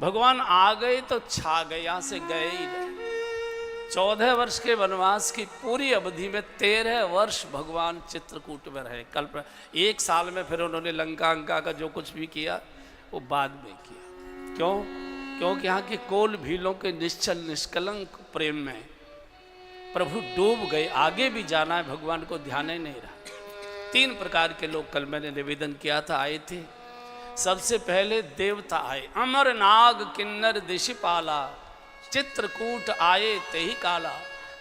भगवान आ गए तो छा गए, यहां से गए ही नहीं। 14 वर्ष के वनवास की पूरी अवधि में 13 वर्ष भगवान चित्रकूट में रहे। कल्प 1 साल में फिर उन्होंने लंका अंका का जो कुछ भी किया वो बाद में किया। क्यों? क्योंकि यहाँ की कोल भीलों के निश्चल निष्कलंक प्रेम में प्रभु डूब गए। आगे भी जाना है, भगवान को ध्यान ही नहीं रहा। 3 प्रकार के लोग कल मैंने निवेदन किया था आए थे। सबसे पहले देवता आए, अमर नाग किन्नर दिशिपाला, चित्रकूट आए ते ही काला।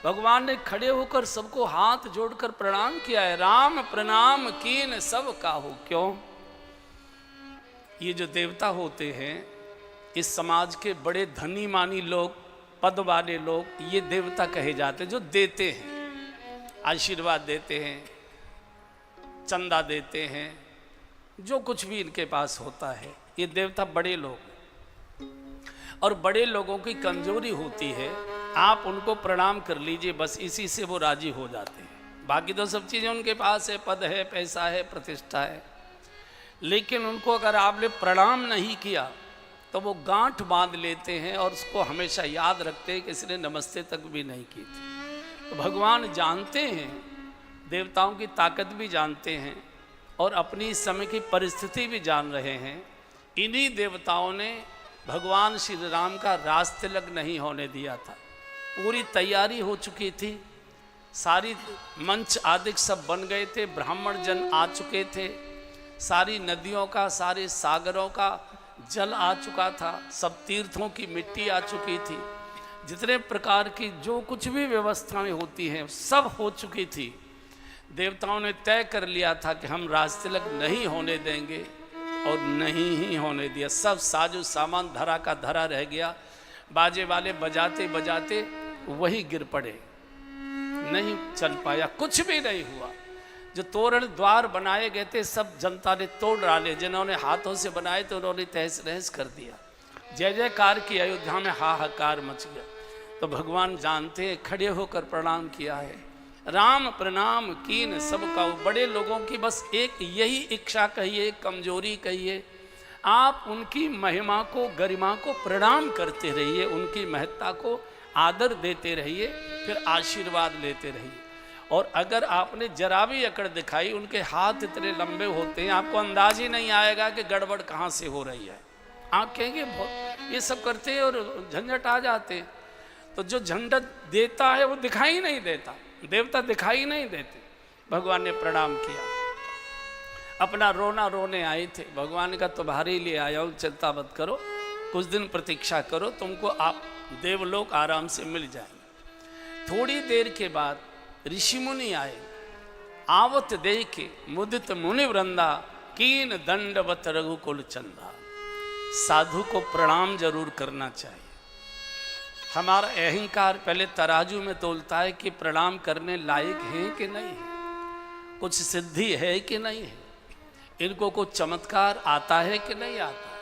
भगवान ने खड़े होकर सबको हाथ जोड़कर प्रणाम किया है। राम प्रणाम कीन सब काहू। क्यों? ये जो देवता होते हैं, इस समाज के बड़े धनी मानी लोग, पद वाले लोग, ये देवता कहे जाते हैं। जो देते हैं, आशीर्वाद देते हैं, चंदा देते हैं, जो कुछ भी इनके पास होता है, ये देवता बड़े लोग हैं। और बड़े लोगों की कमजोरी होती है, आप उनको प्रणाम कर लीजिए, बस इसी से वो राजी हो जाते हैं। बाकी तो सब चीज़ें उनके पास है, पद है, पैसा है, प्रतिष्ठा है, लेकिन उनको अगर आपने प्रणाम नहीं किया तो वो गांठ बांध लेते हैं और उसको हमेशा याद रखते हैं कि इसने नमस्ते तक भी नहीं की थी। तो भगवान जानते हैं, देवताओं की ताकत भी जानते हैं और अपनी इस समय की परिस्थिति भी जान रहे हैं। इन्हीं देवताओं ने भगवान श्री राम का राज तिलक नहीं होने दिया था। पूरी तैयारी हो चुकी थी, सारी मंच आदि सब बन गए थे, ब्राह्मण जन आ चुके थे, सारी नदियों का, सारे सागरों का जल आ चुका था, सब तीर्थों की मिट्टी आ चुकी थी, जितने प्रकार की जो कुछ भी व्यवस्थाएं होती हैं सब हो चुकी थी। देवताओं ने तय कर लिया था कि हम राज तिलक नहीं होने देंगे और नहीं ही होने दिया। सब साजो सामान धरा का धरा रह गया। बाजे वाले बजाते बजाते वही गिर पड़े, नहीं चल पाया, कुछ भी नहीं हुआ। जो तोरण द्वार बनाए गए थे सब जनता ने तोड़ डाले, जिन्होंने हाथों से बनाए तो उन्होंने तहस नहस कर दिया। जय जयकार की अयोध्या में हाहाकार मच गया। तो भगवान जानते हैं, खड़े होकर प्रणाम किया है। राम प्रणाम कीन सबका। बड़े लोगों की बस एक यही इच्छा कहिए, कमजोरी कहिए, आप उनकी महिमा को, गरिमा को प्रणाम करते रहिए, उनकी महत्ता को आदर देते रहिए, फिर आशीर्वाद लेते रहिए। और अगर आपने जरा भी अकड़ दिखाई, उनके हाथ इतने लंबे होते हैं, आपको अंदाज ही नहीं आएगा कि गड़बड़ कहाँ से हो रही है। आप कहेंगे ये सब करते हैं और झंझट आ जाते हैं। तो जो झंझट देता है वो दिखाई नहीं देता, देवता दिखाई नहीं देते। भगवान ने प्रणाम किया, अपना रोना रोने आए थे। भगवान ने कहा तुम्हारे लिए आया हूँ, चिंता मत करो, कुछ दिन प्रतीक्षा करो, तुमको आप देवलोक आराम से मिल जाएंगे। थोड़ी देर के बाद ऋषि मुनि आए। आवत देखे मुदित मुनि वृंदा, कीन दंडवत रघुकुल चंदा। साधु को प्रणाम जरूर करना चाहिए। हमारा अहंकार पहले तराजू में तोलता है कि प्रणाम करने लायक है कि नहीं है, कुछ सिद्धि है कि नहीं है, इनको कुछ चमत्कार आता है कि नहीं आता,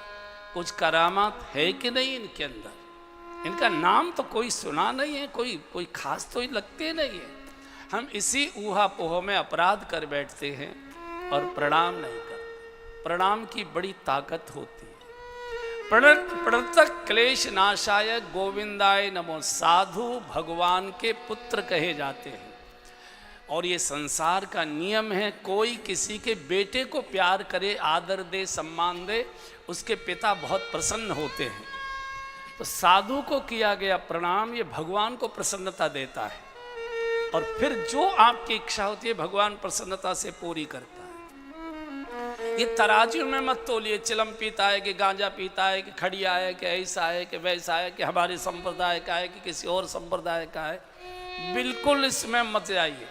कुछ करामात है कि नहीं इनके अंदर। इनका नाम तो कोई सुना नहीं है, कोई खास तो लगते नहीं है। हम इसी ऊहापोह में अपराध कर बैठते हैं और प्रणाम नहीं करते। प्रणाम की बड़ी ताकत होती है। प्रणतक क्लेश नाशाय गोविंदाय नमो। साधु भगवान के पुत्र कहे जाते हैं और ये संसार का नियम है। कोई किसी के बेटे को प्यार करे, आदर दे, सम्मान दे, उसके पिता बहुत प्रसन्न होते हैं। तो साधु को किया गया प्रणाम ये भगवान को प्रसन्नता देता है और फिर जो आपकी इच्छा होती है भगवान प्रसन्नता से पूरी करता है। ये तराजू में मत तोलिए, चिलम पीता है कि गांजा पीता है कि खड़िया है कि ऐसा है कि वैसा है कि हमारे संप्रदाय का है कि किसी और संप्रदाय का है, बिल्कुल इसमें मत जाइए।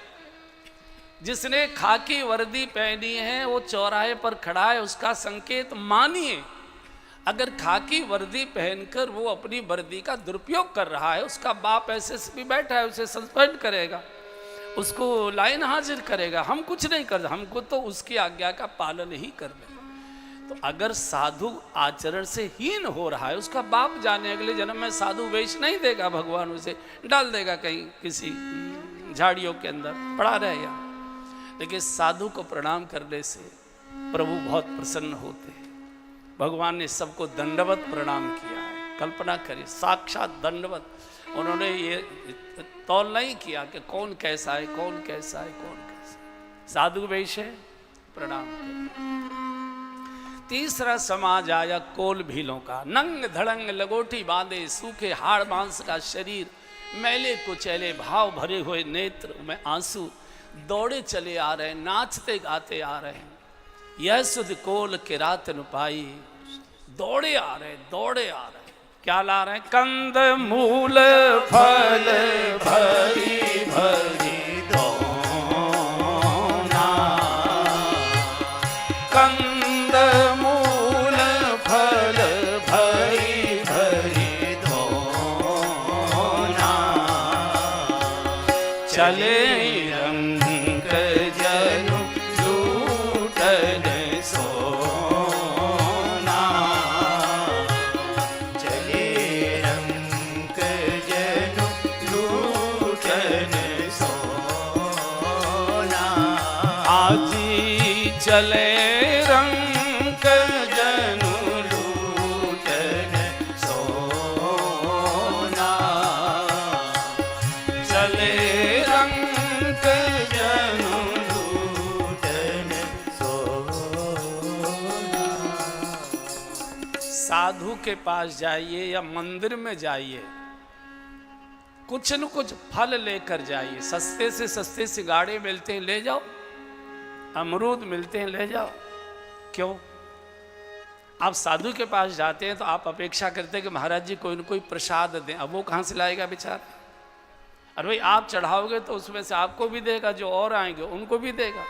जिसने खाकी वर्दी पहनी है वो चौराहे पर खड़ा है, उसका संकेत मानिए। अगर खाकी वर्दी पहनकर वो अपनी वर्दी का दुरुपयोग कर रहा है, उसका बाप एसएसपी बैठा है, उसे सस्पेंड करेगा, उसको लाइन हाजिर करेगा। हम कुछ नहीं कर, हमको तो उसकी आज्ञा का पालन ही करना। तो अगर साधु आचरण से हीन हो रहा है, उसका बाप जाने अगले जन्म में साधु वेश नहीं देगा, भगवान उसे डाल देगा कहीं किसी झाड़ियों के अंदर पड़ा रहेगा। लेकिन साधु को प्रणाम करने से प्रभु बहुत प्रसन्न होते हैं। भगवान ने सबको दंडवत प्रणाम किया है। कल्पना करिए, साक्षात दंडवत। उन्होंने ये तौल नहीं किया कि कौन कैसा है, कौन कैसा है, कौन कैसा है। साधु वेश है, प्रणाम किया। तीसरा समाज आया कोल भीलों का। नंग धड़ंग लगोटी बांधे, सूखे हाड़ मांस का शरीर, मैले कुचैले भाव भरे हुए नेत्र में आंसू, दौड़े चले आ रहे, नाचते गाते आ रहे हैं। यह सुध कोल के रात न पाई, दौड़े आ रहे, दौड़े आ रहे। क्या ला रहे हैं? कंद मूल फल भरी भरी दोना, कंद मूल फल भरी भरी दोना, चले रंग जनु लूटन सोना, चले रंग जनु लूटन सोना, आजी चले रंग जनु लूटन सोना, चले रंग जनु लूटन सोना। साधु के पास जाइए या मंदिर में जाइए, कुछ न कुछ फल लेकर जाइए। सस्ते से सस्ते सिंगाड़े मिलते हैं, ले जाओ। अमरूद मिलते हैं, ले जाओ। क्यों? आप साधु के पास जाते हैं तो आप अपेक्षा करते हैं कि महाराज जी कोई न कोई प्रसाद दें। अब वो कहाँ से लाएगा बेचारा? अरे भाई, आप चढ़ाओगे तो उसमें से आपको भी देगा, जो और आएंगे उनको भी देगा।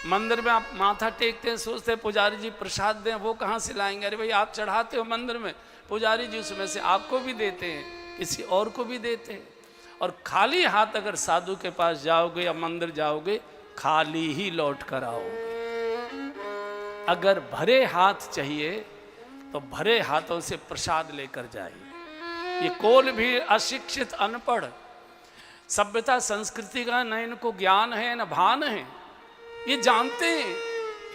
मंदिर में आप माथा टेकते हैं, सोचते हैं पुजारी जी प्रसाद दें, वो कहाँ से लाएंगे? अरे भाई, आप चढ़ाते हो मंदिर में, पुजारी जी उसमें से आपको भी देते हैं, किसी और को भी देते हैं। और खाली हाथ अगर साधु के पास जाओगे या मंदिर जाओगे, खाली ही लौट कर आओगे। अगर भरे हाथ चाहिए तो भरे हाथों से प्रसाद लेकर जाइए। ये कोल भी अशिक्षित, अनपढ़, सभ्यता संस्कृति का न इनको ज्ञान है न भान है। ये जानते हैं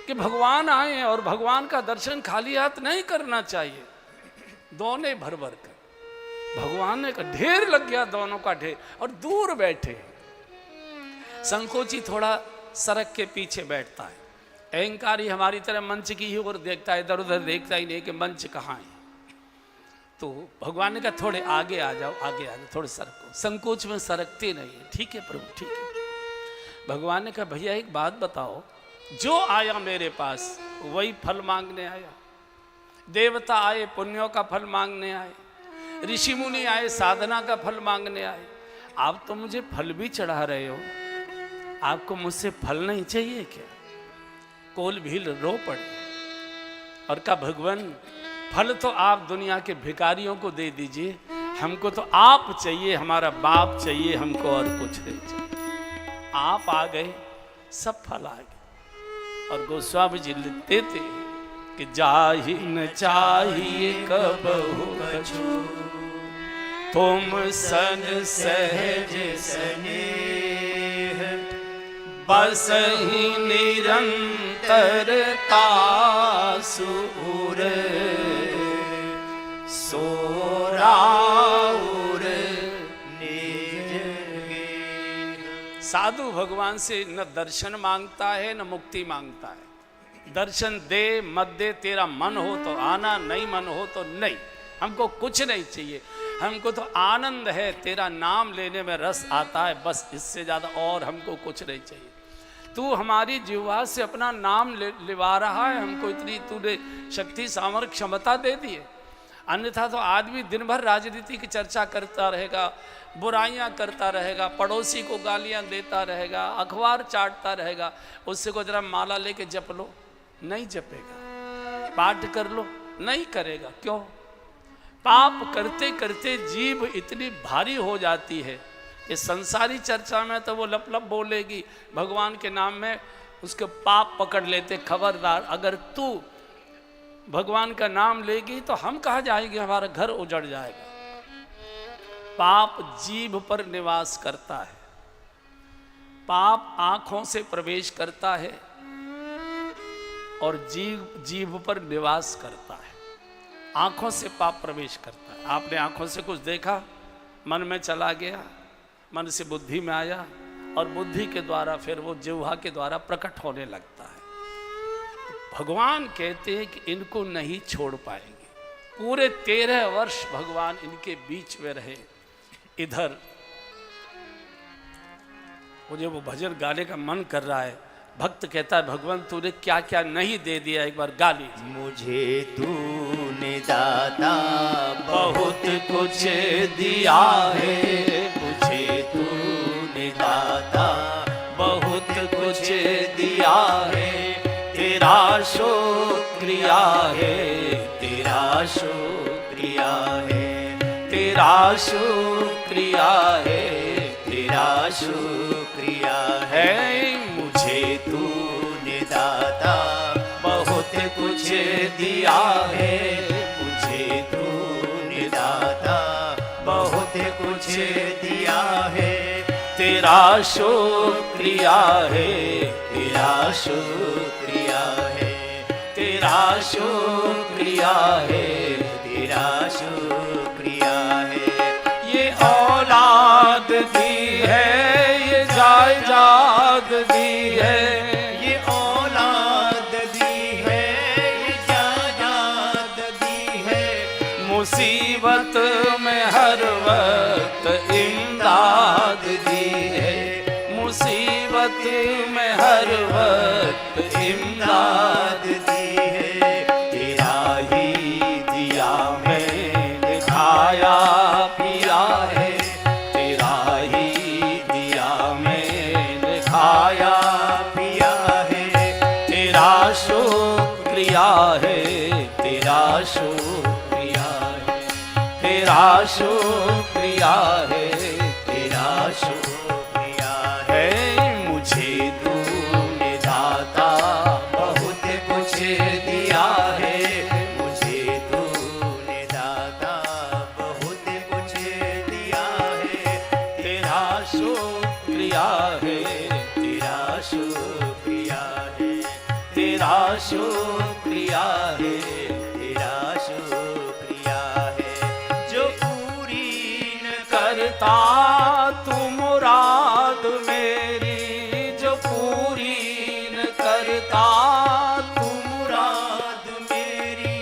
कि भगवान आए हैं और भगवान का दर्शन खाली हाथ नहीं करना चाहिए। दोने भर भर कर भगवान ने का ढेर लग गया, दोनों का ढेर, और दूर बैठे। संकोची थोड़ा सड़क के पीछे बैठता है, अहंकारी हमारी तरह मंच की ही ओर देखता है, इधर उधर देखता ही नहीं कि मंच कहाँ है। तो भगवान ने कहा थोड़े आगे आ जाओ, आगे आ जाओ, थोड़े सरको। संकोच में सरकते नहीं है। ठीक है प्रभु, ठीक है। भगवान ने कहा भैया एक बात बताओ, जो आया मेरे पास वही फल मांगने आया। देवता आए पुण्यों का फल मांगने आए, ऋषि मुनि आए साधना का फल मांगने आए। आप तो मुझे फल भी चढ़ा रहे हो, आपको मुझसे फल नहीं चाहिए क्या? कोल भील रो पड़े और कहा भगवान, फल तो आप दुनिया के भिखारियों को दे दीजिए, हमको तो आप चाहिए, हमारा बाप चाहिए, हमको और कुछ नहीं चाहिए। आप आ गए, सब फल आ गए। और गोस्वामी जी लिखते थे कि जाहि न चाहिए कबहु कछु, तुम सन सहज स्नेह, बसहि निरंतरता सूर, सोराउर निज गेह। साधु भगवान से न दर्शन मांगता है न मुक्ति मांगता है। दर्शन दे मत दे, तेरा मन हो तो आना, नहीं मन हो तो नहीं। हमको कुछ नहीं चाहिए, हमको तो आनंद है, तेरा नाम लेने में रस आता है, बस इससे ज़्यादा और हमको कुछ नहीं चाहिए। तू हमारी जिह्वा से अपना नाम लिवा रहा है, हमको इतनी तूने शक्ति सामर्थ्य क्षमता दे दी है। अन्यथा तो आदमी दिन भर राजनीति की चर्चा करता रहेगा, बुराइयां करता रहेगा, पड़ोसी को गालियां देता रहेगा, अखबार चाटता रहेगा। उससे को जरा माला लेके जप लो, नहीं जपेगा। पाठ कर लो, नहीं करेगा। क्यों? पाप करते करते जीभ इतनी भारी हो जाती है, ये संसारी चर्चा में तो वो लप लप बोलेगी, भगवान के नाम में उसके पाप पकड़ लेते। खबरदार, अगर तू भगवान का नाम लेगी तो हम कहाँ जाएंगे, हमारा घर उजड़ जाएगा। पाप जीभ पर निवास करता है, पाप आंखों से प्रवेश करता है और जीभ पर निवास करता है। आंखों से पाप प्रवेश करता है। आपने आंखों से कुछ देखा, मन में चला गया, मन से बुद्धि में आया और बुद्धि के द्वारा फिर वो जिह्वा के द्वारा प्रकट होने लगता है। भगवान कहते हैं कि इनको नहीं छोड़ पाएंगे। पूरे 13 वर्ष भगवान इनके बीच में रहे। इधर मुझे वो भजन गाने का मन कर रहा है। भक्त कहता है भगवान तूने क्या क्या नहीं दे दिया, एक बार गा लीजिए। मुझे तूने दाता बहुत कुछ दिया है, मुझे तूने दाता बहुत कुछ दिया है, तेरा शुक्रिया है, तेरा शुक्रिया है, तेरा शुक्रिया है, तेरा शुक्रिया है। मुझे तूने दाता बहुत कुछ दिया है, मुझे तूने दाता बहुत कुछ दिया है, तेरा शुक्रिया है, तेरा शुक्रिया है, तेरा शुक्रिया है, तेरा शुक्रिया है। ये औलाद दी है, ये जायदाद दी है, ये औलाद दी है, ये जायदाद दी है, मुसीबत में हर वक्त इमदाद दी है, मुसीबत में हर वक्त इमदाद दी है। तेरा ही दिया मैंने खाया पिया है, तेरा ही दिया मैंने खाया पिया है, तेरा शुक्रिया है, तेरा शुक्रिया है, तेरा शुक्रिया है, तेरा शुक्रिया है। है मुझे तूने दाता बहुत कुछ दिया है, मुझे तूने दाता बहुत कुछ दिया है, तेरा शुक्रिया है, तेरा शुक्रिया है, तेरा शुक्रिया है, तेरा शुक्रिया है। जो पूरी न करता तू मुराद मेरी, जो पूरी न करता तू मुराद मेरी,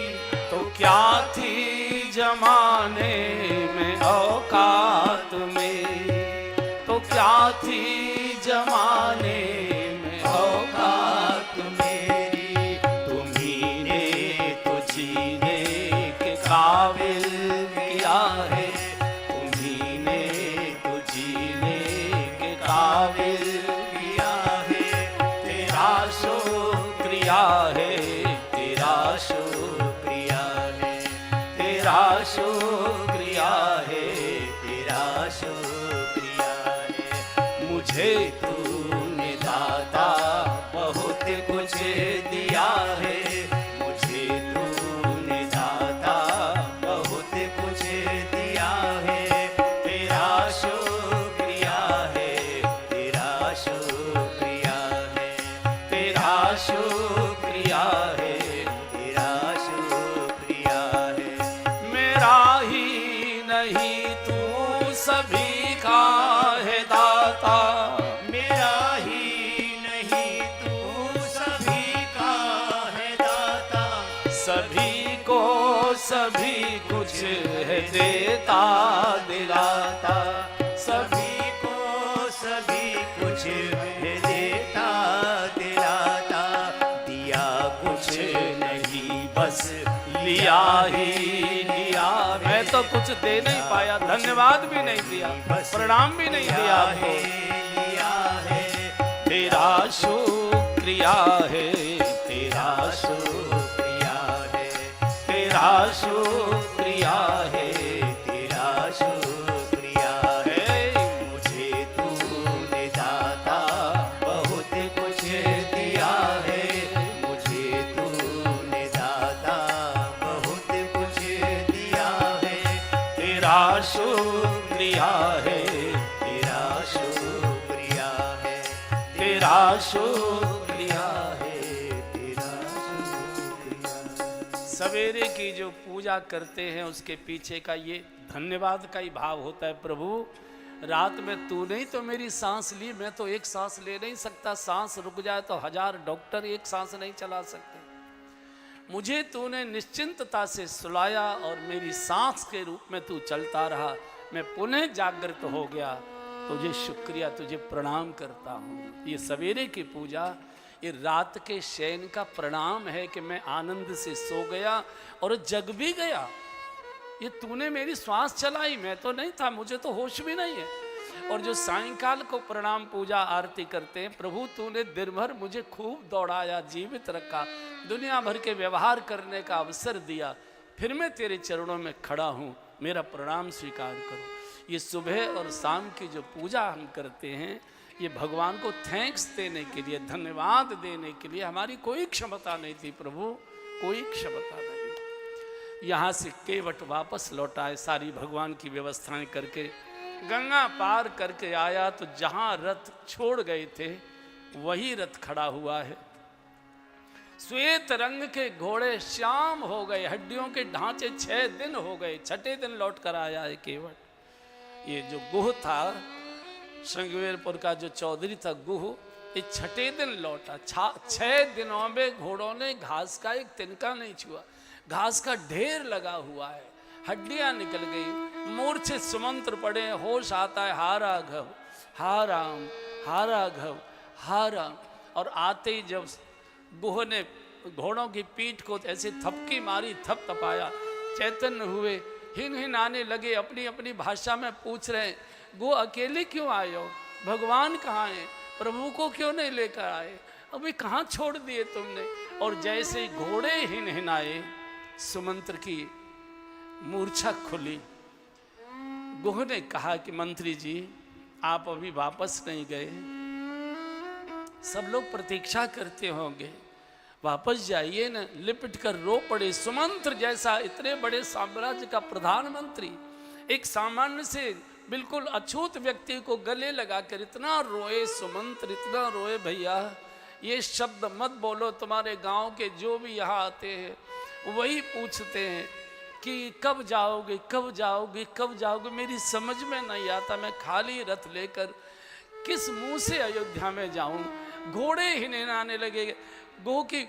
तो क्या थी जमाने में औकात मेरी, तो क्या थी जमाने में औकात मेरी तुम्ही ने तो जीने के काबिल किया है, तुम्ही ने तो जीने के काबिल किया है, तेरा शुक्रिया है, तेरा शुक्रिया है, तेरा शुक्रिया है, तेरा शुक्रिया है। मुझे तूने दाता बहुत कुछ दिया है, मुझे तूने दाता बहुत कुछ दिया है, तेरा शुक्रिया है, तेरा शुक्रिया है, तेरा शुक्रिया है, तेरा शुक्रिया है। मेरा ही नहीं तू सभी का है दाता, मेरा ही नहीं तू सभी का है दाता, सभी को सभी कुछ है देता दिलाता, सभी को सभी कुछ है देता दिलाता, दिया कुछ नहीं बस लिया ही लिया। मैं तो कुछ दे नहीं पाया, धन्यवाद भी नहीं दिया, प्रणाम भी नहीं दिया आपको। लिया है, तेरा शुक्रिया है, तेरा शुक्रिया है, तेरा शुक्रिया है, तेरा शुक्रिया है। मुझे तूने दाता बहुत कुछ दिया है, मुझे तूने दाता बहुत कुछ दिया है, तेरा शुक्रिया है, तेरा शुक्रिया है, तेरा शुक्रिया है। तेरा शुक्रिया। सवेरे की जो पूजा करते हैं उसके पीछे का ये धन्यवाद का ही भाव होता है। प्रभु रात में तूने ही तो मेरी सांस ली, मैं तो एक सांस ले नहीं सकता, सांस रुक जाए तो 1000 डॉक्टर एक सांस नहीं चला सकते। मुझे तूने निश्चिंतता से सुलाया और मेरी सांस के रूप में तू चलता रहा, मैं पुनः जागृत हो गया। तुझे शुक्रिया, तुझे प्रणाम करता हूँ। ये सवेरे की पूजा, ये रात के शयन का प्रणाम है कि मैं आनंद से सो गया और जग भी गया। ये तूने मेरी श्वास चलाई, मैं तो नहीं था, मुझे तो होश भी नहीं है। और जो सायंकाल को प्रणाम पूजा आरती करते हैं, प्रभु तूने दिन भर मुझे खूब दौड़ाया, जीवित रखा, दुनिया भर के व्यवहार करने का अवसर दिया, फिर मैं तेरे चरणों में खड़ा हूँ, मेरा प्रणाम स्वीकार करो। ये सुबह और शाम की जो पूजा हम करते हैं, ये भगवान को थैंक्स देने के लिए, धन्यवाद देने के लिए। हमारी कोई क्षमता नहीं थी प्रभु, कोई क्षमता नहीं। यहाँ से केवट वापस लौटाए, सारी भगवान की व्यवस्थाएं करके गंगा पार करके आया तो जहाँ रथ छोड़ गए थे वही रथ खड़ा हुआ है। श्वेत रंग के घोड़े श्याम हो गए, हड्डियों के ढांचे 6 दिन हो गए, 6ठे दिन लौट कर आया है केवट। ये जो गुह था, श्रृंगवेरपुर का जो चौधरी था गुह, ये 6ठे दिन लौटा। 6 दिनों में घोड़ों ने घास का एक तिनका नहीं छुआ, घास का ढेर लगा हुआ है, हड्डियां निकल गई, मूर्छित सुमंत्र पड़े, होश आता है, हा राघव हा राम हा राघव हा राम। और आते ही जब गुह ने घोड़ों की पीठ को ऐसे थपकी मारी, थपथपाया, चैतन्य हुए, हिन हिन आने लगे, अपनी अपनी भाषा में पूछ रहे, गुह अकेले क्यों आए हो, भगवान कहाँ हैं, प्रभु को क्यों नहीं लेकर आए, अभी कहाँ छोड़ दिए तुमने। और जैसे ही घोड़े हिन हिन आए, सुमंत्र की मूर्छा खुली। गुह ने कहा कि मंत्री जी आप अभी वापस नहीं गए, सब लोग प्रतीक्षा करते होंगे, वापस जाइए न। लिपट कर रो पड़े। सुमंत्र जैसा इतने बड़े साम्राज्य का प्रधानमंत्री एक सामान्य से बिल्कुल अछूत व्यक्ति को गले लगाकर इतना रोए। सुमंत्र इतना रोए, भैया ये शब्द मत बोलो, तुम्हारे गांव के जो भी यहाँ आते हैं वही पूछते हैं कि कब जाओगे कब जाओगे कब जाओगे। मेरी समझ में नहीं आता, मैं खाली रथ लेकर किस मुंह से अयोध्या में जाऊं। घोड़े हिनहिनाने लगे, गो की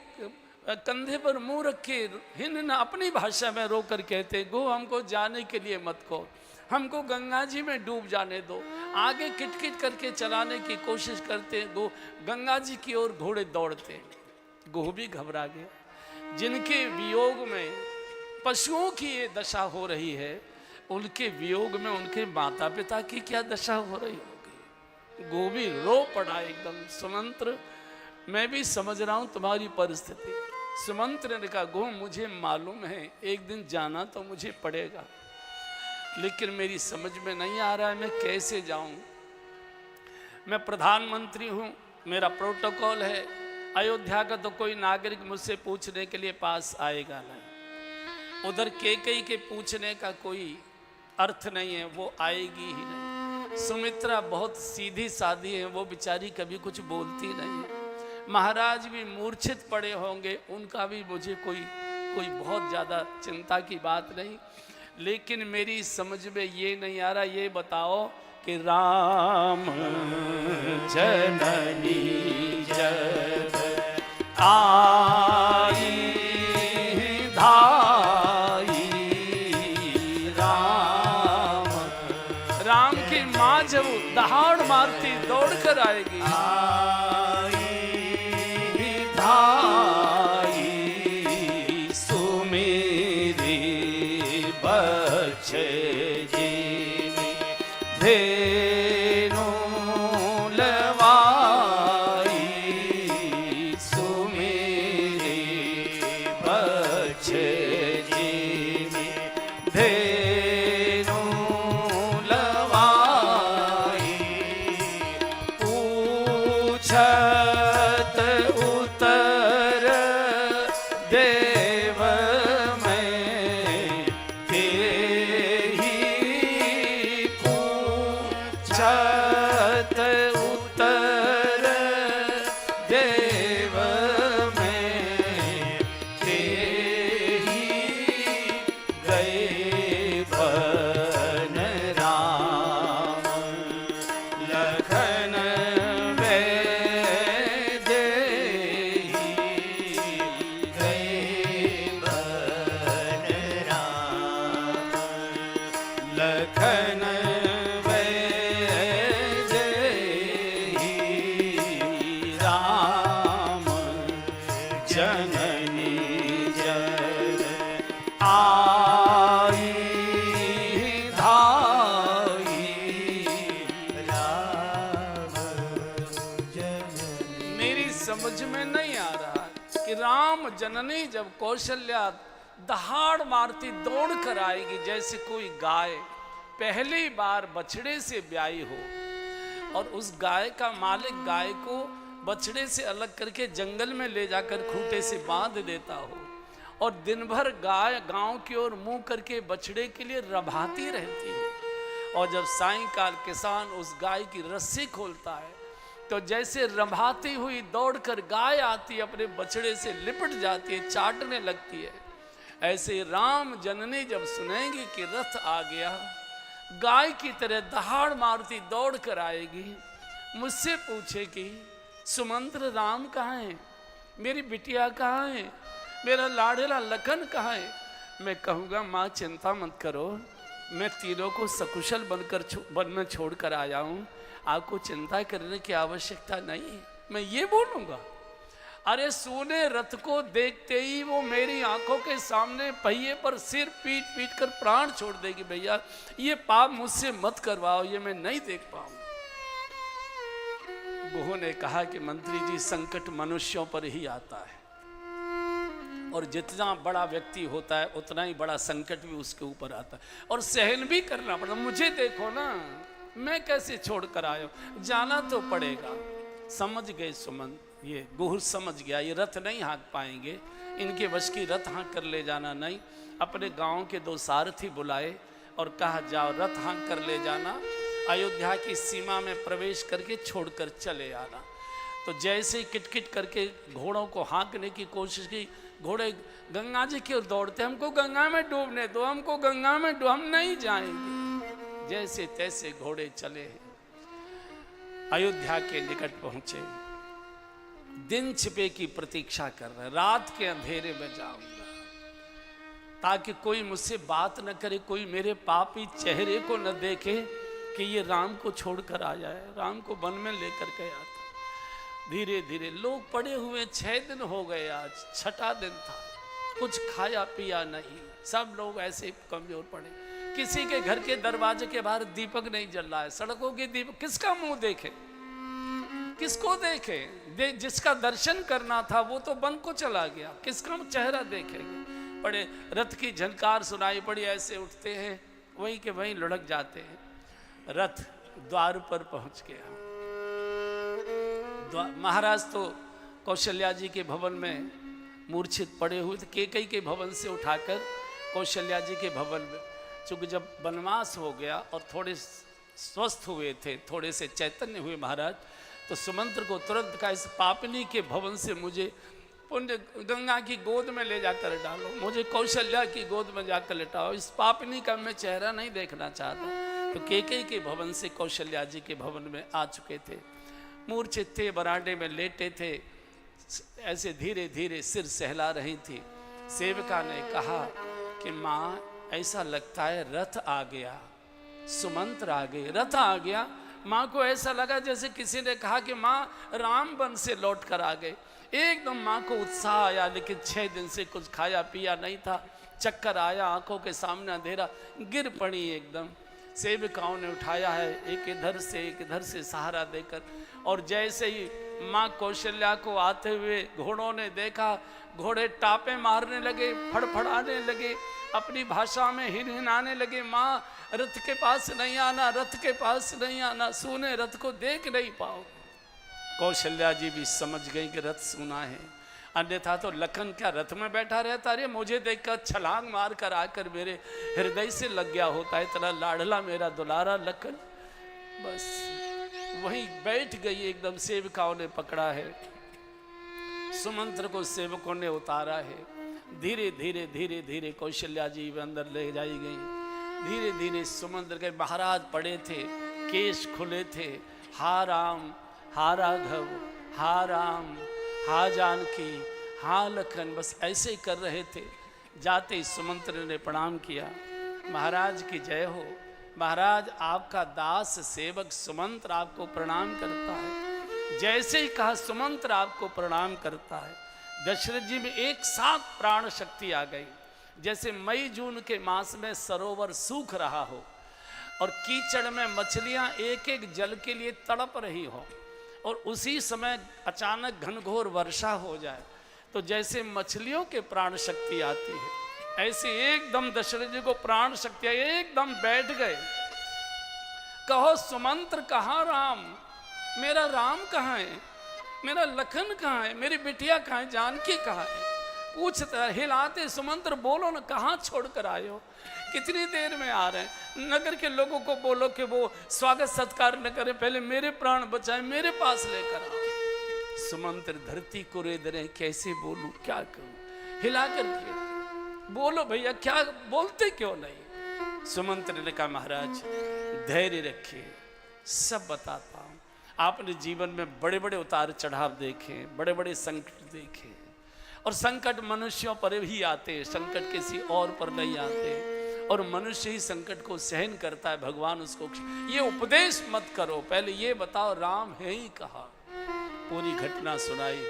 कंधे पर मुंह रखे हिन अपनी भाषा में रोकर कहते, गो हमको जाने के लिए मत कहो, हमको गंगा जी में डूब जाने दो। आगे किटकिट करके चलाने की कोशिश करते, गो गंगा जी की ओर घोड़े दौड़ते। गो भी घबरा गया। जिनके वियोग में पशुओं की ये दशा हो रही है, उनके वियोग में उनके माता पिता की क्या दशा हो रही होगी। गो भी रो पड़ा एकदम। सुमंत्र मैं भी समझ रहा हूं तुम्हारी परिस्थिति। सुमंत्र ने कहा, गो मुझे मालूम है एक दिन जाना तो मुझे पड़ेगा, लेकिन मेरी समझ में नहीं आ रहा है मैं कैसे जाऊं। मैं प्रधानमंत्री हूं, मेरा प्रोटोकॉल है, अयोध्या का तो कोई नागरिक मुझसे पूछने के लिए पास आएगा नहीं, उधर कैकेयी के पूछने का कोई अर्थ नहीं है, वो आएगी ही नहीं। सुमित्रा बहुत सीधी सादी है, वो बेचारी कभी कुछ बोलती नहीं है। महाराज भी मूर्छित पड़े होंगे, उनका भी मुझे कोई बहुत ज़्यादा चिंता की बात नहीं। लेकिन मेरी समझ में ये नहीं आ रहा, ये बताओ कि राम जननी जग आई धाई, राम की माँ जब दहाड़ मारती दौड़ कर आएगी, लखन राम जननी जन आई धाई। मेरी समझ में नहीं आ रहा कि राम जननी जब कौशल्या दहाड़ मारती दौड़ कर आएगी, जैसे कोई गाय पहली बार बछड़े से ब्याई हो और उस गाय का मालिक गाय को बछड़े से अलग करके जंगल में ले जाकर खूंटे से बांध देता हो और दिन भर गाय गांव की ओर मुंह करके बछड़े के लिए रभाती रहती हो, और जब सायंकाल किसान उस गाय की रस्सी खोलता है तो जैसे रभाती हुई दौड़कर गाय आती, अपने बछड़े से लिपट जाती है, चाटने लगती है, ऐसे राम जननी जब सुनेंगी कि रथ आ गया, गाय की तरह दहाड़ मारती दौड़ कर आएगी, मुझसे पूछेगी सुमंत्र राम कहाँ है, मेरी बिटिया कहाँ है, मेरा लाडला लखन कहाँ है। मैं कहूँगा माँ चिंता मत करो, मैं तीनों को सकुशल वन में छोड़ कर आया हूँ, आपको चिंता करने की आवश्यकता नहीं है। मैं ये बोलूँगा? अरे सोने रथ को देखते ही वो मेरी आंखों के सामने पहिए पर सिर पीट पीट कर प्राण छोड़ देगी। भैया ये पाप मुझसे मत करवाओ, ये मैं नहीं देख पाऊँ। बहू ने कहा कि मंत्री जी संकट मनुष्यों पर ही आता है, और जितना बड़ा व्यक्ति होता है उतना ही बड़ा संकट भी उसके ऊपर आता है, और सहन भी करना पड़ता। मुझे देखो ना, मैं कैसे छोड़ कर आया, जाना तो पड़ेगा। समझ गए सुमन, ये गुहर समझ गया, ये रथ नहीं हाँक पाएंगे, इनके वश की रथ हाँक कर ले जाना नहीं। अपने गांव के 2 सारथी बुलाए और कहा जाओ रथ हाँक कर ले जाना, अयोध्या की सीमा में प्रवेश करके छोड़कर चले आना। तो जैसे ही किटकिट करके घोड़ों को हाँकने की कोशिश की, घोड़े गंगा जी की ओर दौड़ते, हमको गंगा में डूबने दो, हमको गंगा में डूब, हम नहीं जाएंगे। जैसे तैसे घोड़े चले, अयोध्या के निकट पहुंचे, दिन छिपे की प्रतीक्षा कर रहे, रात के अंधेरे में जाऊंगा ताकि कोई मुझसे बात न करे, कोई मेरे पापी चेहरे को न देखे कि ये राम को छोड़कर आ जाए, राम को वन में लेकर गया था। धीरे धीरे लोग पड़े हुए 6 दिन हो गए, आज 6ठा दिन था, कुछ खाया पिया नहीं, सब लोग ऐसे कमजोर पड़े। किसी के घर के दरवाजे के बाहर दीपक नहीं जल रहा है, सड़कों के दीपक, किसका मुंह देखे, किसको देखे? जिसका दर्शन करना था वो तो वन को चला गया, किसका चेहरा देखेंगे? बड़े रथ की झनकार सुनाई पड़ी, ऐसे उठते हैं, वहीं के वहीं लुढ़क जाते हैं। रथ द्वार पर पहुंच गया। महाराज तो कौशल्या जी के भवन में मूर्छित पड़े हुए थे, कैकेयी के भवन से उठाकर कौशल्या जी के भवन में, चूंकि जब वनवास हो गया और थोड़े स्वस्थ हुए थे, थोड़े से चैतन्य हुए महाराज, तो सुमंत्र को तुरंत कहा इस पापनी के भवन से मुझे पुण्य गंगा की गोद में ले जाकर डालो, मुझे कौशल्या की गोद में जाकर लेटाओ, इस पापनी का मैं चेहरा नहीं देखना चाहता। तो कैकेयी के भवन से कौशल्या जी के भवन में आ चुके थे, मूर्छित थे, बरांडे में लेटे थे, ऐसे धीरे धीरे सिर सहला रही थी। सेविका ने कहा कि माँ ऐसा लगता है रथ आ गया, सुमंत्र आ गए, रथ आ गया। माँ को ऐसा लगा जैसे किसी ने कहा कि माँ राम वन से लौट कर आ गए। एकदम माँ को उत्साह आया, लेकिन 6 दिन से कुछ खाया पिया नहीं था, चक्कर आया, आंखों के सामने अंधेरा, गिर पड़ी एकदम। सेविकाओं ने उठाया है, एक इधर से सहारा देकर, और जैसे ही माँ कौशल्या को आते हुए घोड़ों ने देखा, घोड़े टापे मारने लगे, फड़फड़ाने लगे, अपनी भाषा में हिनहिनाने लगे, माँ रथ के पास नहीं आना, रथ के पास नहीं आना, सूने रथ को देख नहीं पाओ। कौशल्या जी भी समझ गई कि रथ सूना है, अन्यथा तो लखन क्या रथ में बैठा रहता, अरे मुझे देखकर छलांग मार कर आकर मेरे हृदय से लग गया होता, इतना लाडला मेरा दुलारा लखन। बस वहीं बैठ गई एकदम। सेविकाओं ने पकड़ा है, सुमंत्र को सेवकों ने उतारा है, धीरे धीरे धीरे धीरे कौशल्या जी अंदर ले जाई गई। धीरे धीरे सुमंत्र के महाराज पड़े थे, केश खुले थे, हा राम हा राघव हा राम हा जानकी हा लखन, बस ऐसे ही कर रहे थे। जाते ही सुमंत्र ने प्रणाम किया, महाराज की जय हो, महाराज आपका दास सेवक सुमंत्र आपको प्रणाम करता है। जैसे ही कहा सुमंत्र आपको प्रणाम करता है, दशरथ जी में एक साथ प्राण शक्ति आ गई। जैसे मई जून के मास में सरोवर सूख रहा हो और कीचड़ में मछलियां एक एक जल के लिए तड़प रही हो, और उसी समय अचानक घनघोर वर्षा हो जाए, तो जैसे मछलियों के प्राण शक्ति आती है, ऐसे एकदम दशरथ जी को प्राण शक्ति आई, एकदम बैठ गए। कहो सुमंत्र कहाँ राम, मेरा राम कहाँ है, मेरा लखन कहाँ है, मेरी बिटिया कहाँ है, जानकी कहाँ है, पूछता हिलाते सुमंत्र बोलो ना, कहाँ छोड़ कर आए हो, कितनी देर में आ रहे हैं, नगर के लोगों को बोलो कि वो स्वागत सत्कार न करें, पहले मेरे प्राण बचाए, मेरे पास लेकर आओ। सुमंत्र धरती को रेद रहे, कैसे बोलूं, क्या करूं, हिला करके बोलो भैया, क्या बोलते क्यों नहीं। सुमंत्र ने कहा महाराज धैर्य रखिए, सब बताता हूं। आपने जीवन में बड़े बड़े उतार चढ़ाव देखे, बड़े बड़े संकट देखे, और संकट मनुष्यों पर ही आते, संकट किसी और पर नहीं आते, और मनुष्य ही संकट को सहन करता है, भगवान उसको। ये उपदेश मत करो, पहले ये बताओ राम है ही कहाँ। पूरी घटना सुनाई।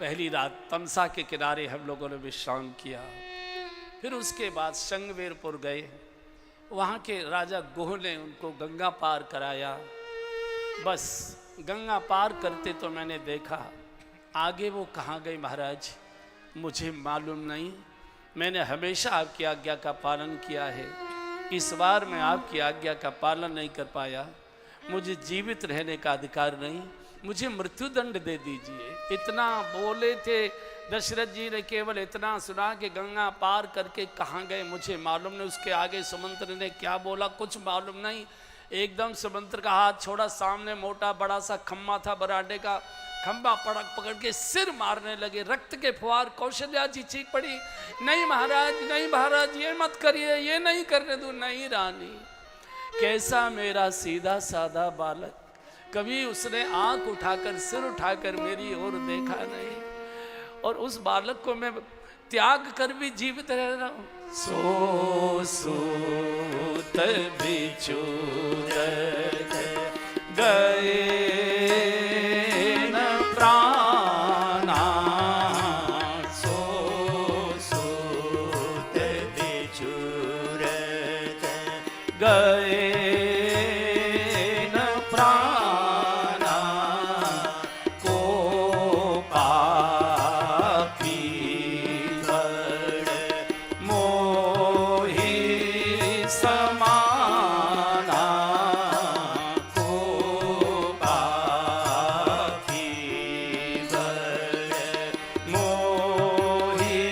पहली रात तमसा के किनारे हम लोगों ने विश्राम किया, फिर उसके बाद संगवेरपुर गए, वहाँ के राजा गोह ने उनको गंगा पार कराया। बस गंगा पार करते तो मैंने देखा, आगे वो कहाँ गए महाराज मुझे मालूम नहीं। मैंने हमेशा आपकी आज्ञा का पालन किया है, इस बार मैं आपकी आज्ञा का पालन नहीं कर पाया, मुझे जीवित रहने का अधिकार नहीं, मुझे मृत्युदंड दे दीजिए। इतना बोले थे दशरथ जी ने, केवल इतना सुना कि गंगा पार करके कहाँ गए मुझे मालूम नहीं। उसके आगे सुमंत्र ने क्या बोला कुछ मालूम नहीं। एकदम सुमंत्र का हाथ छोड़ा, सामने मोटा बड़ा सा खम्मा था, बरांडे का खंबा पकड़ के सिर मारने लगे, रक्त के फुहार। कौशल्या जी चीख पड़ी, नहीं महाराज, नहीं महाराज, ये मत करिए, ये नहीं करने दूं। नहीं रानी, कैसा मेरा सीधा साधा बालक, कभी उसने आंख उठाकर सिर उठाकर मेरी ओर देखा नहीं, और उस बालक को मैं त्याग कर भी जीवित रह रहा हूं। सो सूत बिछुड़त गए न प्राणा, सो सूत बिछुड़त गए न प्राणा, को पापी बड़ मोहि समाना, को पापी बड़ मोहि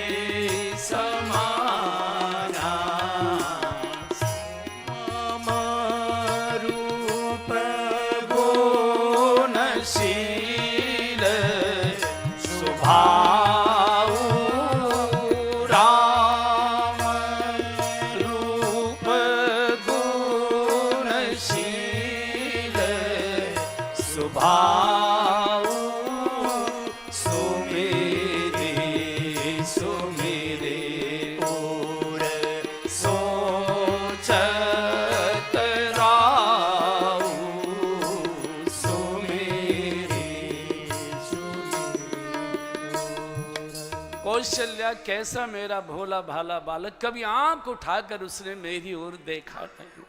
समाना। रूप गुणशील स्वभाव राम, रूप गुणशील स्वभाव, सुमेरे सुमेरे और सोचत राऊ, सुमेरे कौशल्या कैसा मेरा भोला भाला बालक, कभी आंख उठाकर उसने मेरी ओर देखा नहीं।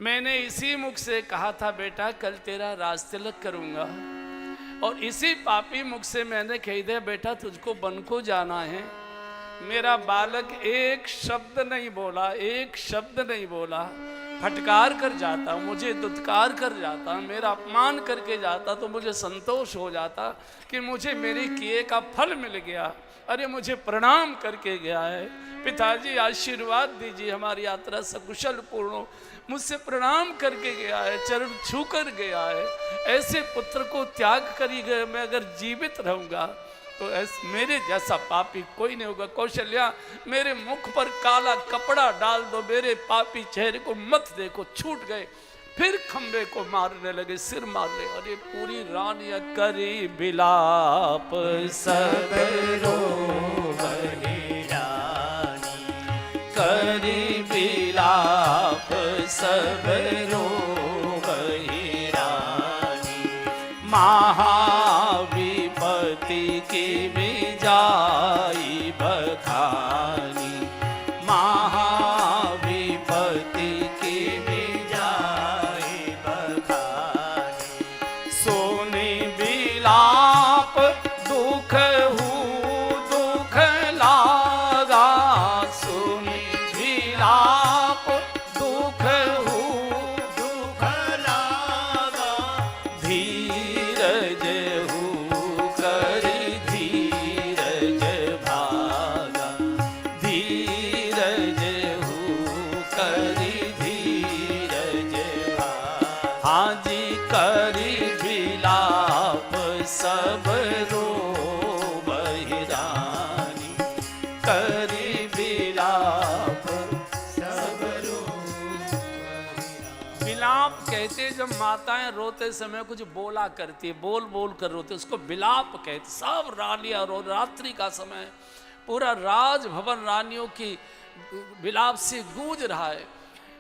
मैंने इसी मुख से कहा था बेटा कल तेरा राज तिलक करूंगा, और इसी पापी मुख से मैंने कह दिया बेटा तुझको वन को जाना है। मेरा बालक एक शब्द नहीं बोला, एक शब्द नहीं बोला, फटकार कर जाता, मुझे दुत्कार कर जाता, मेरा अपमान करके जाता तो मुझे संतोष हो जाता कि मुझे मेरे किए का फल मिल गया। अरे मुझे प्रणाम करके गया है, पिताजी आशीर्वाद दीजिए हमारी यात्रा सकुशल पूर्ण हो, मुझसे प्रणाम करके गया है, चरण छू कर गया है। ऐसे पुत्र को त्याग करी गए, मैं अगर जीवित रहूंगा तो ऐसे मेरे जैसा पापी कोई नहीं होगा। कौशल्या मेरे मुख पर काला कपड़ा डाल दो, मेरे पापी चेहरे को मत देखो। छूट गए, फिर खंबे को मारने लगे, सिर मारने। अरे पूरी रानियां करी बिलाप सब रो बनी रानी, कर करी विलाप सब रोवहि रानी। महाविपति की भी जाई बखानी। महाविपति की भी जाई बखानी। सोनी विलाप दुख दुख लागा। सुनी विलाप दुख दुख लागा। धीरज करी धीरज भागा। धीरज करी धीरज भागा। हाँ जी करी विलाप सब रोवहि रानी। करी विलाप सब रोवहि। विलाप कहते जब माताएं रोते समय कुछ बोला करती है, बोल बोल कर रोते, उसको विलाप कहते। सब रानियां रो, रात्रि का समय पूरा राजभवन रानियों की विलाप से गूंज रहा है।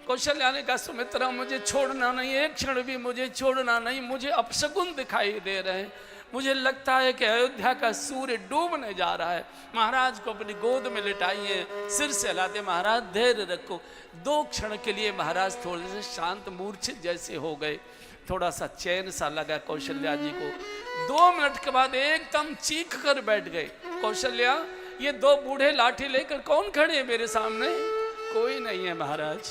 कौशल्या ने कहा सुमित्रा मुझे छोड़ना नहीं, एक क्षण भी मुझे छोड़ना नहीं। मुझे अपशकुन दिखाई दे रहे हैं। मुझे लगता है कि अयोध्या का सूर्य डूबने जा रहा है। महाराज को अपनी गोद में लिटाइए, सिर से हिलाते महाराज धैर्य रखो। 2 क्षण के लिए महाराज थोड़े से शांत मूर्छित जैसे हो गए। थोड़ा सा चैन सा लगा कौशल्या जी को। 2 मिनट के बाद एकदम चीख कर बैठ गए। कौशल्या ये 2 बूढ़े लाठी लेकर कौन खड़े हैं मेरे सामने? कोई नहीं है महाराज।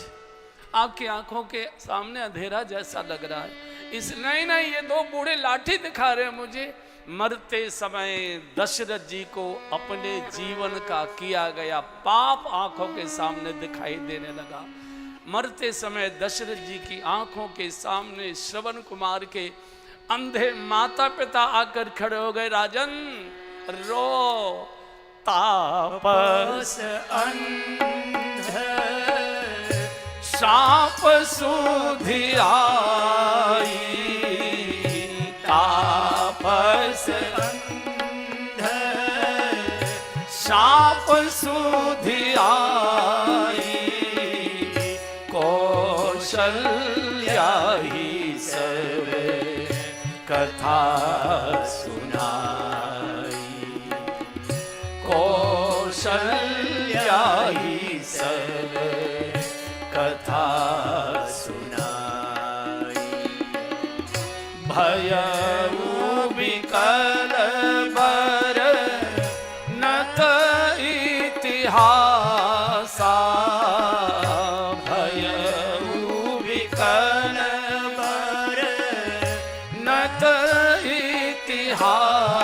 आपकी आंखों के सामने अंधेरा जैसा लग रहा है। इस नहीं नहीं ये 2 बूढ़े लाठी दिखा रहे हैं मुझे। मरते समय दशरथ जी को अपने जीवन का किया गया पाप आंखों के सामने दिखाई देने लगा। मरते समय दशरथ जी की आंखों के सामने श्रवण कुमार के अंधे माता पिता आकर खड़े हो गए। राजन रो तापस अंध शाप सुधि आई। तापस अंध शाप सुधि आई। कौशल्या ही सब कथा सुनाई। कौशल्या ही सब कथा सुनाई। भयउ विकल बर नत इतिहासा। भयउ विकल बर नत इतिहासा।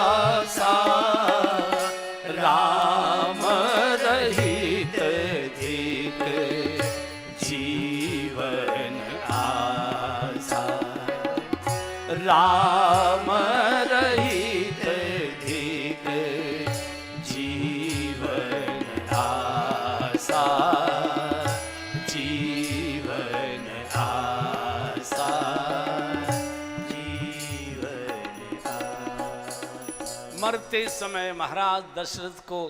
राम रहित धिक जीवन आसा। राम रहित धिक जीवन आसा। जीवन आसा। जीवन आसा। मरते समय महाराज दशरथ को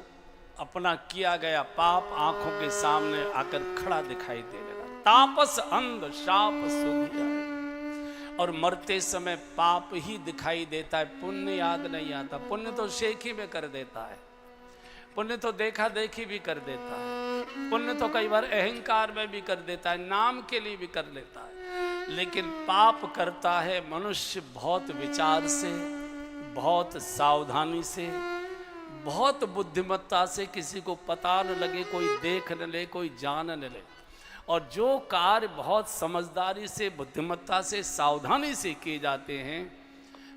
अपना किया गया पाप आंखों के सामने आकर खड़ा दिखाई देने लगा। तापस अंध शाप सुधि आए। और मरते समय पाप ही दिखाई देता है, पुण्य याद नहीं आता। पुण्य तो शेखी में कर देता है, पुण्य तो देखा देखी भी कर देता है, पुण्य तो कई बार अहंकार में भी कर देता है, नाम के लिए भी कर लेता है। लेकिन पाप करता है मनुष्य बहुत विचार से, बहुत सावधानी से, बहुत बुद्धिमत्ता से, किसी को पता न लगे, कोई देख न ले, कोई जान न ले। और जो कार्य बहुत समझदारी से, बुद्धिमत्ता से, सावधानी से किए जाते हैं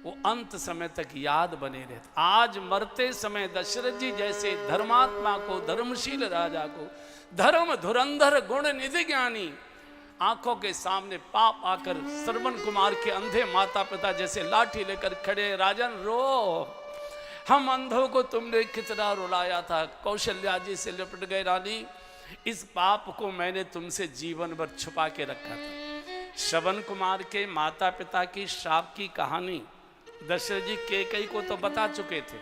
वो अंत समय तक याद बने रहते। आज मरते समय दशरथ जी जैसे धर्मात्मा को, धर्मशील राजा को, धर्म धुरंधर गुण निधि ज्ञानी आंखों के सामने पाप आकर श्रवण कुमार के अंधे माता पिता जैसे लाठी लेकर खड़े। राजन रो, हम अंधों को तुमने कितना रुलाया था। कौशल्या जी से लिपट गए। रानी इस पाप को मैंने तुमसे जीवन भर छुपा के रखा था। श्रवण कुमार के माता पिता की श्राप की कहानी दशरथ जी कैकेयी को तो बता चुके थे।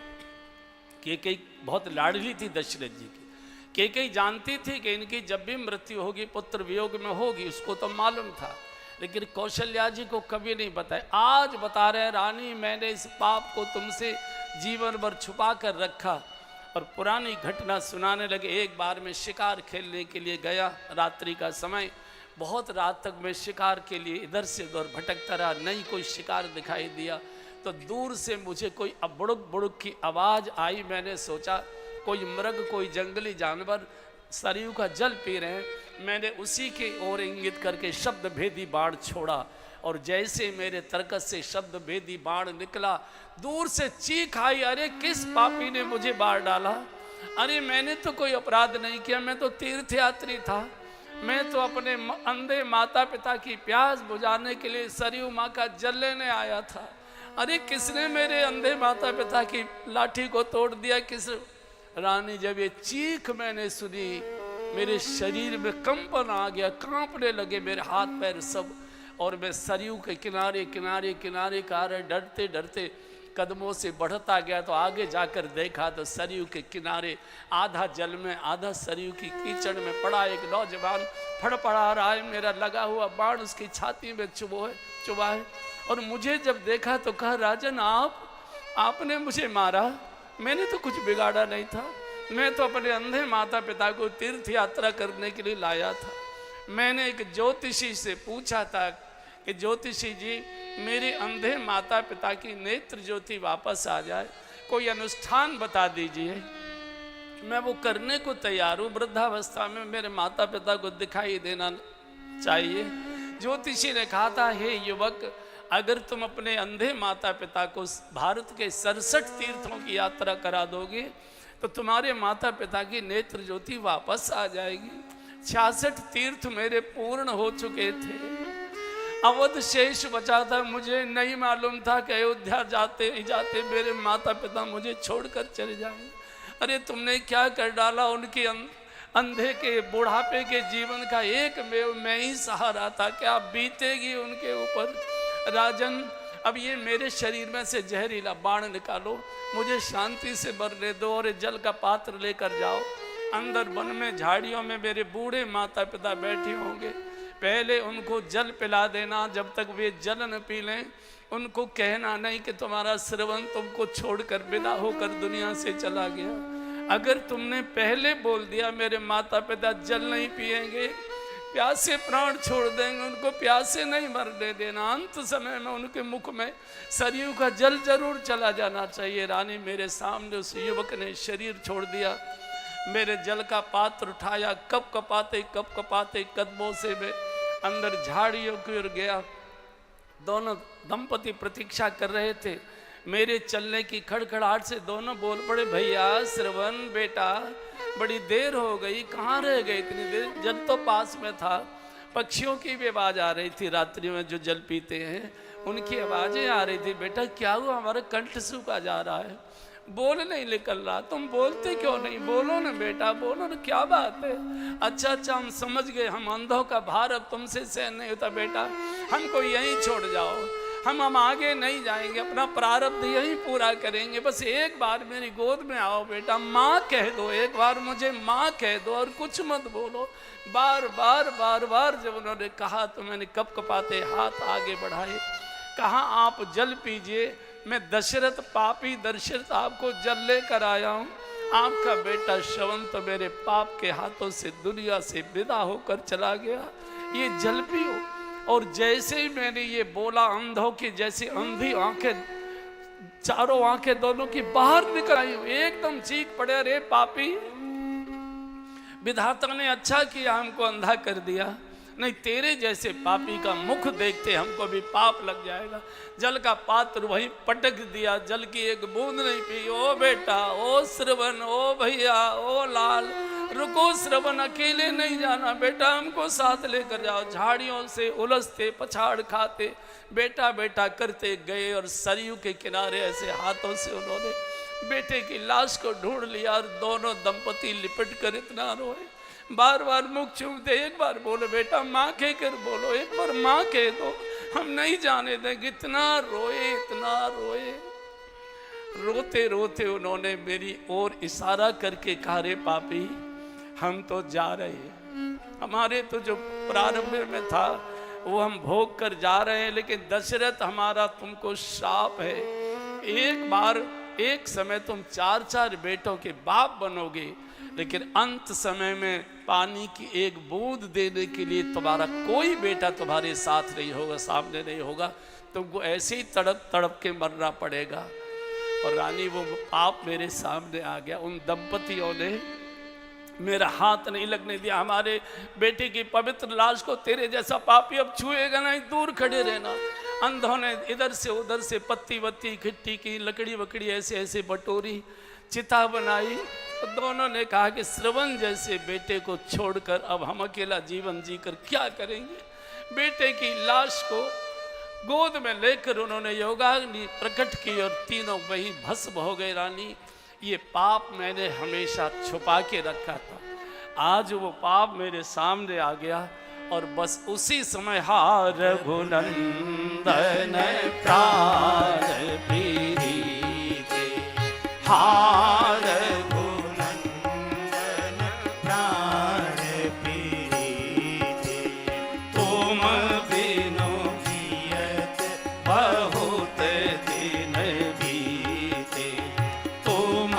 कैकेयी बहुत लाडली थी दशरथ जी की। केकई जानती थी कि इनकी जब भी मृत्यु होगी पुत्र वियोग में होगी, उसको तो मालूम था, लेकिन कौशल्या जी को कभी नहीं बताया। आज बता रहे हैं, रानी मैंने इस पाप को तुमसे जीवन भर छुपा कर रखा। और पुरानी घटना सुनाने लगे। एक बार मैं शिकार खेलने के लिए गया, रात्रि का समय, बहुत रात तक मैं शिकार के लिए इधर से उधर भटकता रहा, नहीं कोई शिकार दिखाई दिया। तो दूर से मुझे कोई बुड़ुक बुड़ुक की आवाज़ आई। मैंने सोचा कोई मृग, कोई जंगली जानवर सरयू का जल पी रहे हैं। मैंने उसी के ओर इंगित करके शब्द भेदी बाण छोड़ा, और जैसे मेरे तरकस से शब्द भेदी बाण निकला, दूर से चीख आई, अरे किस पापी ने मुझे मार डाला। अरे मैंने तो कोई अपराध नहीं किया, मैं तो तीर्थयात्री था, मैं तो अपने अंधे माता पिता की प्यास बुझाने के लिए सरयू माँ का जल लेने आया था। अरे किसने मेरे अंधे माता पिता की लाठी को तोड़ दिया, किस। रानी जब ये चीख मैंने सुनी, मेरे शरीर में कंपन आ गया, कांपने लगे मेरे हाथ पैर सब, और मैं सरयू के किनारे किनारे किनारे का डरते डरते कदमों से बढ़ता गया। तो आगे जाकर देखा तो सरयू के किनारे आधा जल में आधा सरयू की कीचड़ में पड़ा एक नौजवान फड़फड़ा रहा है। मेरा लगा हुआ बाण उसकी छाती में चुभा है। और मुझे जब देखा तो कहा, राजन आपने मुझे मारा, मैंने तो कुछ बिगाड़ा नहीं था, मैं तो अपने अंधे माता पिता को तीर्थ यात्रा करने के लिए लाया था। मैंने एक ज्योतिषी से पूछा था कि ज्योतिषी जी, मेरे अंधे माता पिता की नेत्र ज्योति वापस आ जाए, कोई अनुष्ठान बता दीजिए, मैं वो करने को तैयार हूँ। वृद्धावस्था में मेरे माता पिता को दिखाई देना चाहिए। ज्योतिषी ने कहा था, हे युवक, अगर तुम अपने अंधे माता पिता को भारत के 67 तीर्थों की यात्रा करा दोगे तो तुम्हारे माता पिता की नेत्र ज्योति वापस आ जाएगी। 66 तीर्थ मेरे पूर्ण हो चुके थे, अवध शेष बचा था। मुझे नहीं मालूम था कि अयोध्या जाते ही जाते मेरे माता पिता मुझे छोड़कर चले जाएंगे। अरे तुमने क्या कर डाला। उनके अंधे के बुढ़ापे के जीवन का एक मैं ही सहारा था, क्या बीतेगी उनके ऊपर। राजन, अब ये मेरे शरीर में से जहरीला बाण निकालो, मुझे शांति से मरने दो, और जल का पात्र लेकर जाओ। अंदर वन में झाड़ियों में मेरे बूढ़े माता पिता बैठे होंगे, पहले उनको जल पिला देना। जब तक वे जल न पी लें, उनको कहना नहीं कि तुम्हारा श्रवण तुमको छोड़कर विदा होकर दुनिया से चला गया। अगर तुमने पहले बोल दिया मेरे माता पिता जल नहीं पिएंगे, प्यासे प्राण छोड़ देंगे, उनको प्यासे नहीं मरने देना, अंत समय में उनके मुख में सरयू का जल जरूर चला जाना चाहिए। रानी, मेरे सामने उस युवक ने शरीर छोड़ दिया, मेरे जल का पात्र उठाया, कप कपाते कदमों से मैं अंदर झाड़ियों की ओर गया। दोनों दंपति प्रतीक्षा कर रहे थे। मेरे चलने की खड़खड़ाहट से दोनों बोल पड़े, भैया श्रवण बेटा, बड़ी देर हो गई, कहाँ रह गए इतनी देर। जल तो पास में था, पक्षियों की भी आवाज़ आ रही थी, रात्रि में जो जल पीते हैं उनकी आवाज़ें आ रही थी। बेटा क्या हुआ, हमारा कंठ सूखा जा रहा है, बोल नहीं निकल रहा, तुम बोलते क्यों नहीं, बोलो ना बेटा, बोलो ना, क्या बात है। अच्छा हम समझ गए, हम अंधों का भार अब तुमसे सहन नहीं होता बेटा, हमको यहीं छोड़ जाओ, हम आगे नहीं जाएंगे, अपना प्रारब्ध यहीं पूरा करेंगे, बस एक बार मेरी गोद में आओ बेटा, माँ कह दो, एक बार मुझे माँ कह दो और कुछ मत बोलो। बार बार जब उन्होंने कहा तो मैंने कपकपाते हाथ आगे बढ़ाए, कहा आप जल पीजिए, मैं दशरथ पापी दशरथ आपको जल लेकर आया हूँ। आपका बेटा श्रवण तो मेरे पाप के हाथों से दुनिया से विदा होकर चला गया, ये जल पियो। और जैसे ही मैंने ये बोला, अंधों की जैसी अंधी आंखें, चारों आंखें दोनों की बाहर निकल आई, एकदम चीख पड़े, अरे पापी, विधाता ने अच्छा किया हमको अंधा कर दिया, नहीं तेरे जैसे पापी का मुख देखते हमको भी पाप लग जाएगा। जल का पात्र वहीं पटक दिया, जल की एक बूंद नहीं पी। ओ बेटा, ओ श्रवण, ओ भैया, ओ लाल, रुको श्रवण, अकेले नहीं जाना बेटा, हमको साथ लेकर जाओ। झाड़ियों से उलझते पछाड़ खाते बेटा बेटा करते गए, और सरयू के किनारे ऐसे हाथों से उन्होंने बेटे की लाश को ढूंढ लिया, और दोनों दंपति लिपट कर इतना रोए, बार बार मुख चूमते, एक बार बोलो बेटा, माँ कह कर बोलो, एक बार माँ कह दो, हम नहीं जाने देंगे। इतना रोए, इतना रोए, रोते रोते उन्होंने मेरी ओर इशारा करके कहा, रे पापी, हम तो जा रहे हैं, हमारे तो जो प्रारंभ में था वो हम भोग कर जा रहे हैं, लेकिन दशरथ हमारा तुमको शाप है। एक बार एक समय तुम 4-4 बेटों के बाप बनोगे, लेकिन अंत समय में पानी की एक बूंद देने के लिए तुम्हारा कोई बेटा तुम्हारे साथ नहीं होगा, सामने नहीं होगा, तुमको ऐसे ही तड़प तड़प के मरना पड़ेगा। और रानी वो पाप मेरे सामने आ गया। उन दंपतियों ने मेरा हाथ नहीं लगने दिया, हमारे बेटे की पवित्र लाश को तेरे जैसा पापी अब छुएगा नहीं, दूर खड़े रहना। अंधों ने इधर से उधर से पत्ती वत्ती इकट्ठी की, लकड़ी वकड़ी ऐसे ऐसे बटोरी, चिता बनाई। तो दोनों ने कहा कि श्रवण जैसे बेटे को छोड़कर अब हम अकेला जीवन जीकर क्या करेंगे। बेटे की लाश को गोद में लेकर उन्होंने योगाग्नि प्रकट की और तीनों वही भस्म हो गए। रानी, ये पाप मैंने हमेशा छुपा के रखा था, आज वो पाप मेरे सामने आ गया। और बस उसी समय हार रघुनंदन प्राण प्रीति, हार रघुनंदन प्राण प्रीति, तुम बिनु जियत बहुत दिन बीते, तुम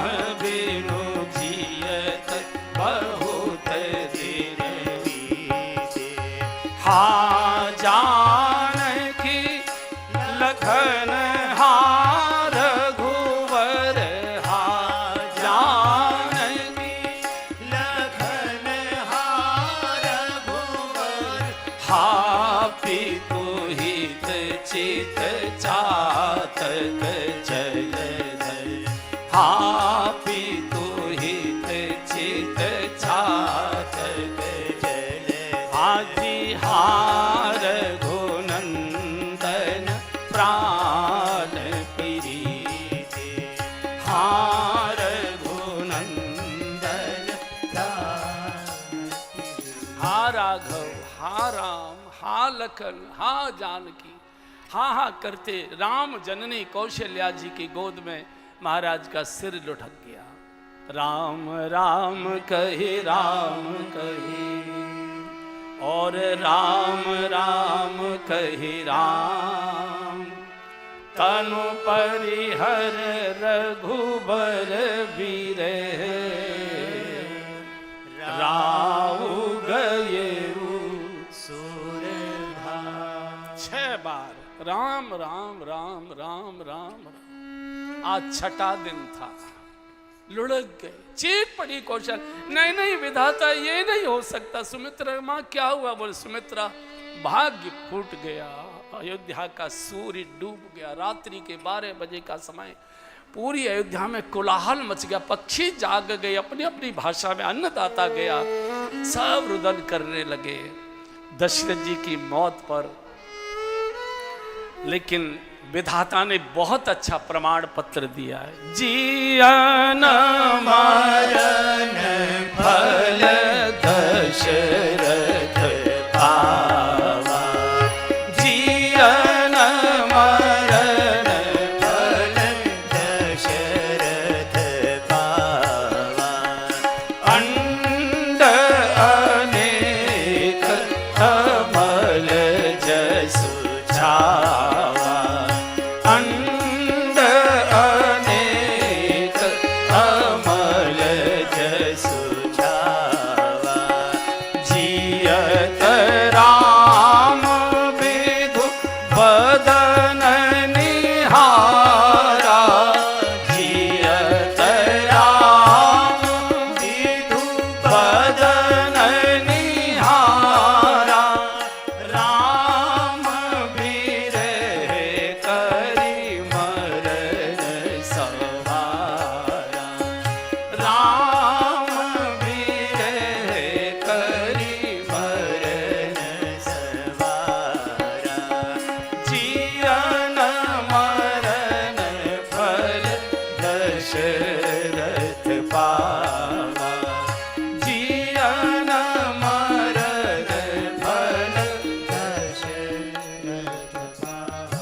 बिनु जियत बहुत दिन बीते। हा जानकी लखन हार रघुवर, हा जानकी लखन हार रघुवर, हा पितु हित चित चातक जलधर, हा पितु हित चित चातक जलधर, हाजी हार रघुनंदन प्राण प्रीति, हार रघुनंदन प्राण प्रीति। हा राघव, हा राम, हा लखन, हा जानकी, हाँ हाँ करते राम जननी कौशल्या जी की गोद में महाराज का सिर लुढ़क गया। राम राम कहे, राम कहे, और राम राम कहे राम, तनु परिहर रघुबर वीरे, राऊ गए सुरधाम। 6 बार राम राम राम राम राम राम। आज 6ठा दिन था, लुढ़क गए, चीख पड़ी कौशल, नहीं नहीं विधाता ये नहीं हो सकता। सुमित्रा माँ क्या हुआ? बोले सुमित्रा भाग्य फूट गया, अयोध्या का सूर्य डूब गया, रात्रि के 12 बजे का समय, पूरी अयोध्या में कोलाहल मच गया, पक्षी जाग गए, अपनी अपनी भाषा में अन्नदाता गया, सब रुदन करने लगे दशरथ जी की मौत पर। लेकिन विधाता ने बहुत अच्छा प्रमाण पत्र दिया है। जियन मरण फल दशरथ पावा, जियन मरण फल दशरथ पावा, अंड अनेक अमल जसु छावा, अंड अनेक अमल जसु छावा, जियत राम विधु बदन निहारा, जियत राम विधु बदन निहारा, राम बिरहे करि मरण सवारा, राम बिरहे करि मरण सवारा, जियन मरण फल दशरथ पावा, जियन मरण फल दशरथ पावा।